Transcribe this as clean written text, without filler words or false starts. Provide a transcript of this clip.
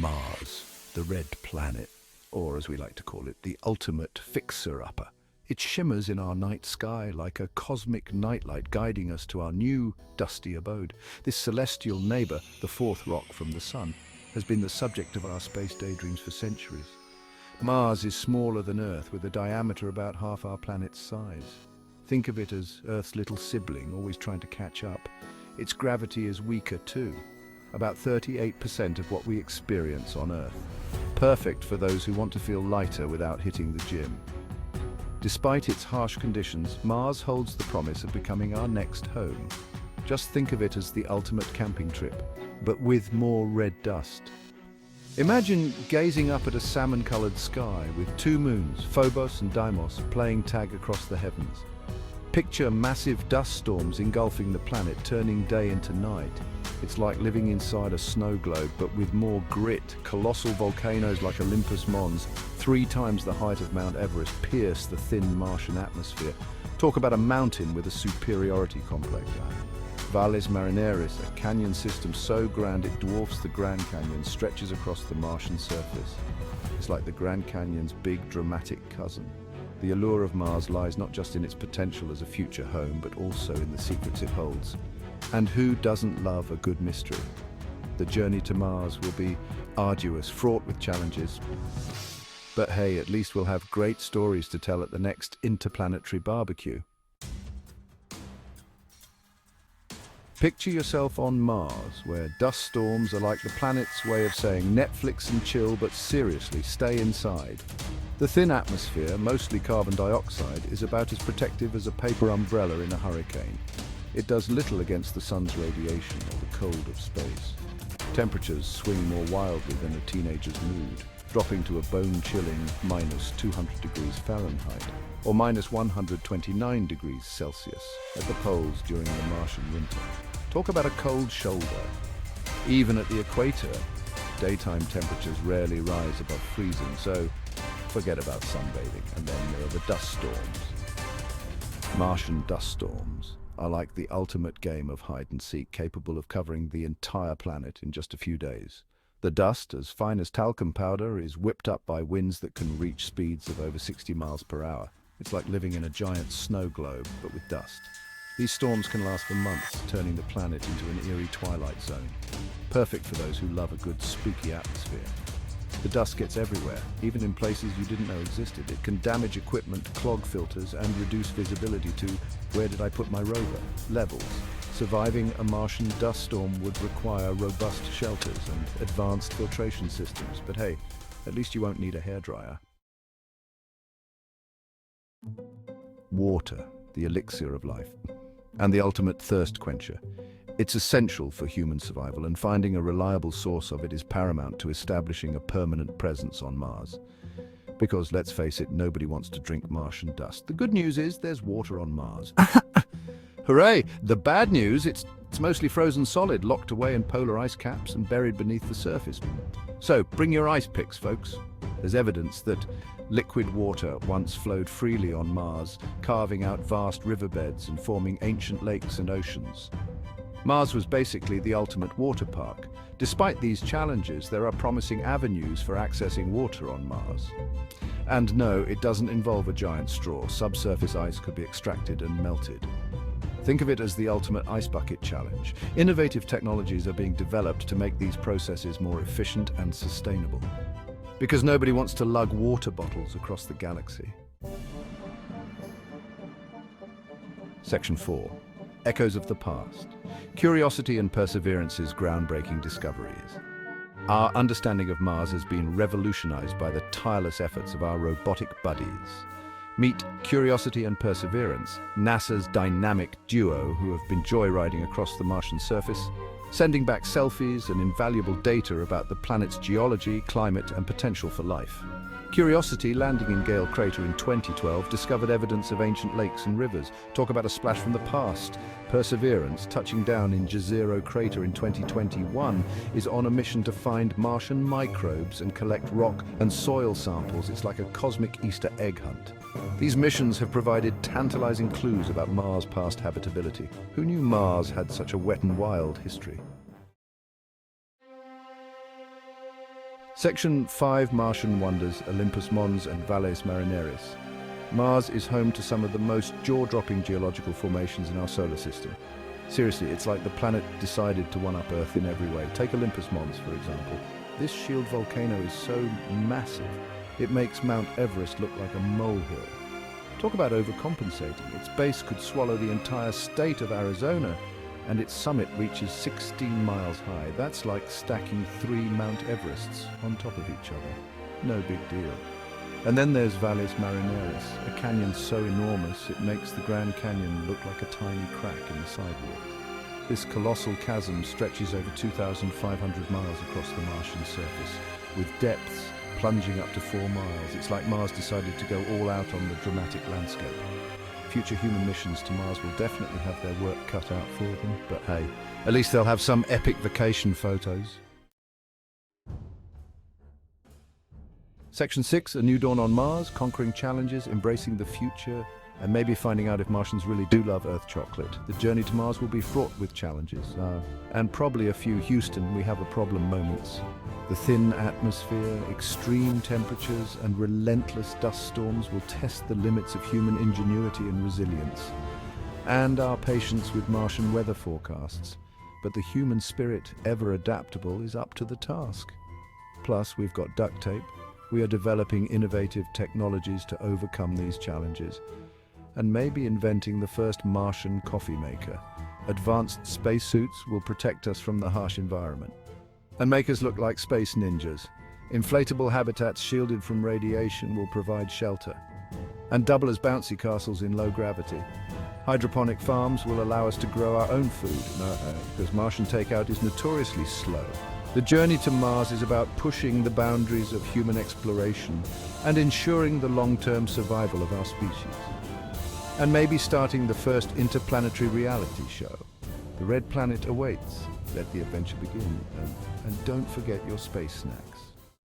Mars, the red planet, or as we like to call it, the ultimate fixer-upper. It shimmers in our night sky like a cosmic nightlight guiding us to our new, dusty abode. This celestial neighbor, the fourth rock from the sun, has been the subject of our space daydreams for centuries. Mars is smaller than Earth, with a diameter about half our planet's size. Think of it as Earth's little sibling, always trying to catch up. Its gravity is weaker too, about 38% of what we experience on Earth. Perfect for those who want to feel lighter without hitting the gym. Despite its harsh conditions, Mars holds the promise of becoming our next home. Just think of it as the ultimate camping trip, but with more red dust. Imagine gazing up at a salmon-colored sky with two moons, Phobos and Deimos, playing tag across the heavens. Picture massive dust storms engulfing the planet, turning day into night. It's like living inside a snow globe, but with more grit. Colossal volcanoes like Olympus Mons, 3 times the height of Mount Everest, pierce the thin Martian atmosphere. Talk about a mountain with a superiority complex. Valles Marineris, a canyon system so grand it dwarfs the Grand Canyon, stretches across the Martian surface. It's like the Grand Canyon's big, dramatic cousin. The allure of Mars lies not just in its potential as a future home, but also in the secrets it holds. And who doesn't love a good mystery? The journey to Mars will be arduous, fraught with challenges. But hey, at least we'll have great stories to tell at the next interplanetary barbecue. Picture yourself on Mars, where dust storms are like the planet's way of saying Netflix and chill, but seriously, stay inside. The thin atmosphere, mostly carbon dioxide, is about as protective as a paper umbrella in a hurricane. It does little against the sun's radiation or the cold of space. Temperatures swing more wildly than a teenager's mood, dropping to a bone-chilling minus 200 degrees Fahrenheit, or minus 129 degrees Celsius at the poles during the Martian winter. Talk about a cold shoulder. Even at the equator, daytime temperatures rarely rise above freezing, so forget about sunbathing. And then there are the dust storms. Martian dust storms are like the ultimate game of hide-and-seek, capable of covering the entire planet in just a few days. The dust, as fine as talcum powder, is whipped up by winds that can reach speeds of over 60 miles per hour. It's like living in a giant snow globe, but with dust. These storms can last for months, turning the planet into an eerie twilight zone. Perfect for those who love a good spooky atmosphere. The dust gets everywhere, even in places you didn't know existed. It can damage equipment, clog filters, and reduce visibility to, where did I put my rover? Levels. Surviving a Martian dust storm would require robust shelters and advanced filtration systems. But hey, at least you won't need a hairdryer. Water, the elixir of life, and the ultimate thirst quencher. It's essential for human survival, and finding a reliable source of it is paramount to establishing a permanent presence on Mars. Because, let's face it, nobody wants to drink Martian dust. The good news is there's water on Mars. Hooray! The bad news, it's mostly frozen solid, locked away in polar ice caps and buried beneath the surface. So, bring your ice picks, folks. There's evidence that liquid water once flowed freely on Mars, carving out vast riverbeds and forming ancient lakes and oceans. Mars was basically the ultimate water park. Despite these challenges, there are promising avenues for accessing water on Mars. And no, it doesn't involve a giant straw. Subsurface ice could be extracted and melted. Think of it as the ultimate ice bucket challenge. Innovative technologies are being developed to make these processes more efficient and sustainable. Because nobody wants to lug water bottles across the galaxy. Section 4. Echoes of the Past. Curiosity and Perseverance's groundbreaking discoveries. Our understanding of Mars has been revolutionized by the tireless efforts of our robotic buddies. Meet Curiosity and Perseverance, NASA's dynamic duo who have been joyriding across the Martian surface, sending back selfies and invaluable data about the planet's geology, climate, and potential for life. Curiosity, landing in Gale Crater in 2012, discovered evidence of ancient lakes and rivers. Talk about a splash from the past. Perseverance, touching down in Jezero Crater in 2021, is on a mission to find Martian microbes and collect rock and soil samples. It's like a cosmic Easter egg hunt. These missions have provided tantalizing clues about Mars' past habitability. Who knew Mars had such a wet and wild history? Section 5 Martian Wonders, Olympus Mons and Valles Marineris. Mars is home to some of the most jaw-dropping geological formations in our solar system. Seriously, it's like the planet decided to one-up Earth in every way. Take Olympus Mons, for example. This shield volcano is so massive, it makes Mount Everest look like a molehill. Talk about overcompensating. Its base could swallow the entire state of Arizona, and its summit reaches 16 miles high. That's like stacking 3 Mount Everests on top of each other. No big deal. And then there's Valles Marineris, a canyon so enormous it makes the Grand Canyon look like a tiny crack in the sidewalk. This colossal chasm stretches over 2,500 miles across the Martian surface, with depths plunging up to 4 miles. It's like Mars decided to go all out on the dramatic landscape. Future human missions to Mars will definitely have their work cut out for them, but hey, at least they'll have some epic vacation photos. Section 6, A New Dawn on Mars, conquering challenges, embracing the future, and maybe finding out if Martians really do love Earth chocolate. The journey to Mars will be fraught with challenges, and probably a few Houston, we have a problem moments. The thin atmosphere, extreme temperatures, and relentless dust storms will test the limits of human ingenuity and resilience, and our patience with Martian weather forecasts. But the human spirit, ever adaptable, is up to the task. Plus, we've got duct tape. We are developing innovative technologies to overcome these challenges, and maybe inventing the first Martian coffee maker. Advanced spacesuits will protect us from the harsh environment and make us look like space ninjas. Inflatable habitats shielded from radiation will provide shelter and double as bouncy castles in low gravity. Hydroponic farms will allow us to grow our own food, because Martian takeout is notoriously slow. The journey to Mars is about pushing the boundaries of human exploration and ensuring the long-term survival of our species. And maybe starting the first interplanetary reality show. The Red Planet awaits. Let the adventure begin. And don't forget your space snacks.